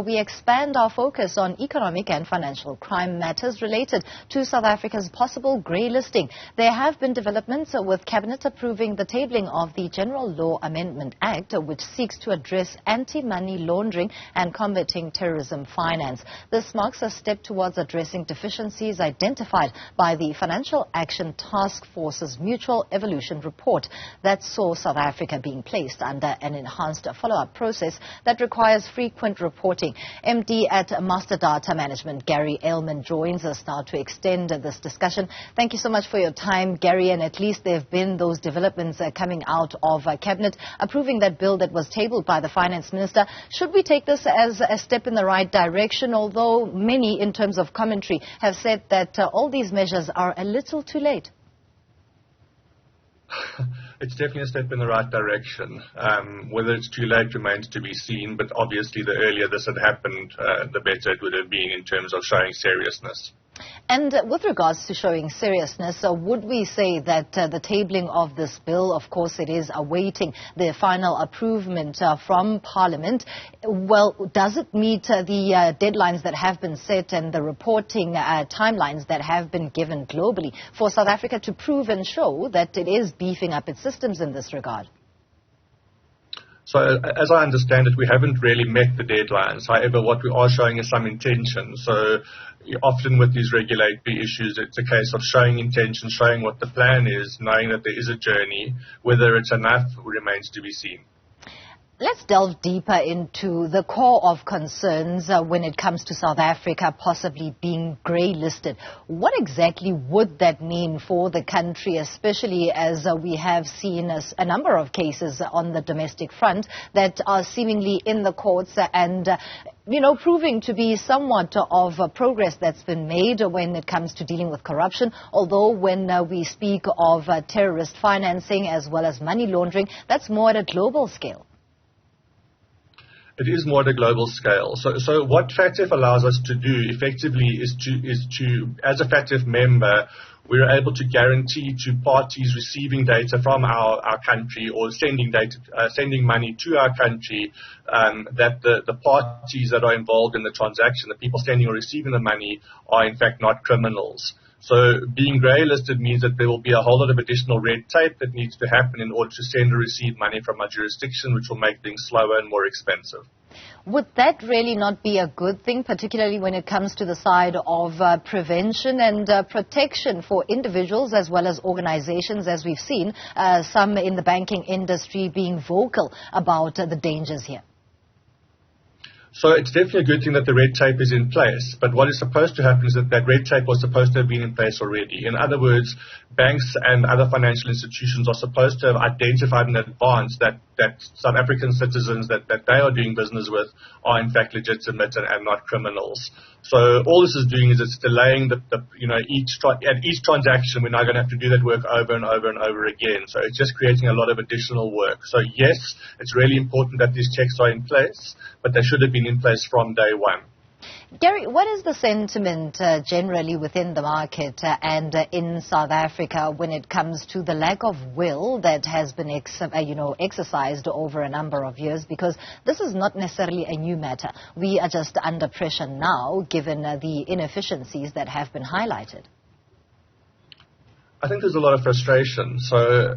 We expand our focus on economic and financial crime matters related to South Africa's possible greylisting. There have been developments with Cabinet approving the tabling of the General Law Amendment Act, which seeks to address anti-money laundering and combating terrorism finance. This marks a step towards addressing deficiencies identified by the Financial Action Task Force's Mutual Evolution Report that saw South Africa being placed under an enhanced follow-up process that requires frequent reporting. MD at Master Data Management, Gary Allemann, joins us now to extend this discussion. Thank you so much for your time, Gary. And at least there have been those developments coming out of Cabinet approving that bill that was tabled by the Finance Minister. Should we take this as a step in the right direction, although many, in terms of commentary, have said that all these measures are a little too late? It's definitely a step in the right direction. Whether it's too late remains to be seen, but obviously the earlier this had happened, the better it would have been in terms of showing seriousness. And with regards to showing seriousness, would we say that the tabling of this bill, of course it is awaiting the final approval from Parliament, well, does it meet the deadlines that have been set and the reporting timelines that have been given globally for South Africa to prove and show that it is beefing up its systems in this regard? So, as I understand it, we haven't really met the deadlines. However, what we are showing is some intention. So, often with these regulatory issues, it's a case of showing intention, showing what the plan is, knowing that there is a journey. Whether it's enough remains to be seen. Let's delve deeper into the core of concerns when it comes to South Africa possibly being grey-listed. What exactly would that mean for the country, especially as we have seen a number of cases on the domestic front that are seemingly in the courts and proving to be somewhat of progress that's been made when it comes to dealing with corruption. Although when we speak of terrorist financing as well as money laundering, that's more at a global scale. It is more at a global scale. So what FATF allows us to do effectively is to, as a FATF member, we're able to guarantee to parties receiving data from our country or sending money to our country that the parties that are involved in the transaction, the people sending or receiving the money, are in fact not criminals. So being grey-listed means that there will be a whole lot of additional red tape that needs to happen in order to send or receive money from a jurisdiction, which will make things slower and more expensive. Would that really not be a good thing, particularly when it comes to the side of prevention and protection for individuals as well as organizations, as we've seen some in the banking industry being vocal about the dangers here? So it's definitely a good thing that the red tape is in place. But what is supposed to happen is that red tape was supposed to have been in place already. In other words, banks and other financial institutions are supposed to have identified in advance that South African citizens that they are doing business with are in fact legitimate and not criminals. So all this is doing is it's delaying each transaction we're now going to have to do that work over and over and over again. So it's just creating a lot of additional work. So yes, it's really important that these checks are in place, but they should have been in place from day one. Gary, what is the sentiment generally within the market and in South Africa when it comes to the lack of will that has been exercised over a number of years? Because this is not necessarily a new matter. We are just under pressure now, given the inefficiencies that have been highlighted. I think there's a lot of frustration. So,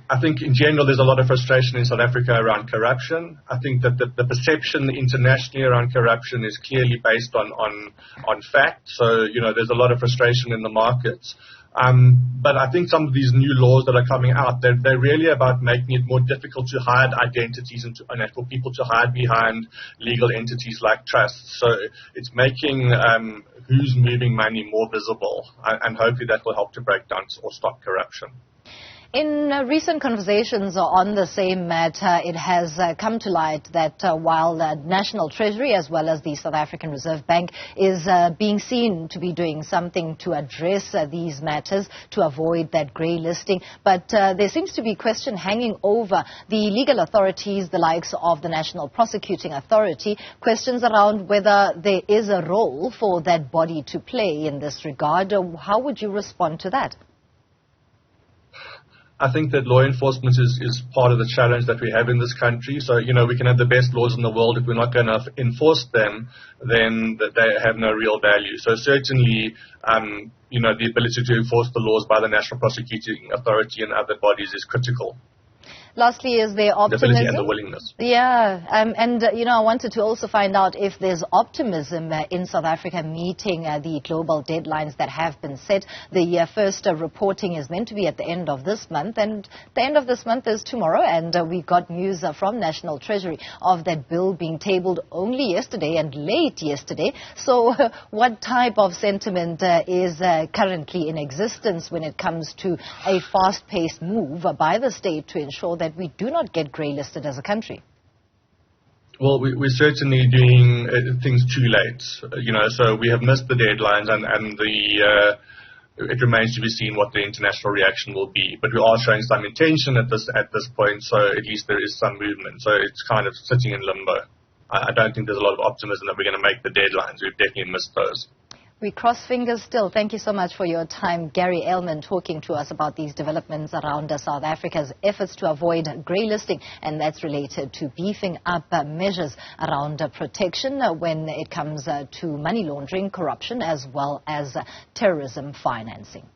I think in general there's a lot of frustration in South Africa around corruption. I think that the perception internationally around corruption is clearly based on fact. So, there's a lot of frustration in the markets. But I think some of these new laws that are coming out, they're really about making it more difficult to hide identities and for people to hide behind legal entities like trusts. So it's making who's moving money more visible, and hopefully that will help to break down or stop corruption. In recent conversations on the same matter, it has come to light that while the National Treasury as well as the South African Reserve Bank is being seen to be doing something to address these matters to avoid that grey listing, but there seems to be question hanging over the legal authorities, the likes of the National Prosecuting Authority, questions around whether there is a role for that body to play in this regard. How would you respond to that? I think that law enforcement is part of the challenge that we have in this country. So, we can have the best laws in the world. If we're not going to enforce them, then they have no real value. So certainly, the ability to enforce the laws by the National Prosecuting Authority and other bodies is critical. Lastly, is there optimism? The ability and the willingness. Yeah, I wanted to also find out if there's optimism in South Africa meeting the global deadlines that have been set. The first reporting is meant to be at the end of this month, and the end of this month is tomorrow, and we got news from National Treasury of that bill being tabled only yesterday and late yesterday. So what type of sentiment is currently in existence when it comes to a fast-paced move by the state to ensure that we do not get grey-listed as a country? Well, we're certainly doing things too late, so we have missed the deadlines, and it remains to be seen what the international reaction will be. But we are showing some intention at this point, so at least there is some movement. So it's kind of sitting in limbo. I don't think there's a lot of optimism that we're going to make the deadlines. We've definitely missed those. We cross fingers still. Thank you so much for your time, Gary Allemann, talking to us about these developments around South Africa's efforts to avoid grey-listing, and that's related to beefing up measures around protection when it comes to money laundering, corruption, as well as terrorism financing.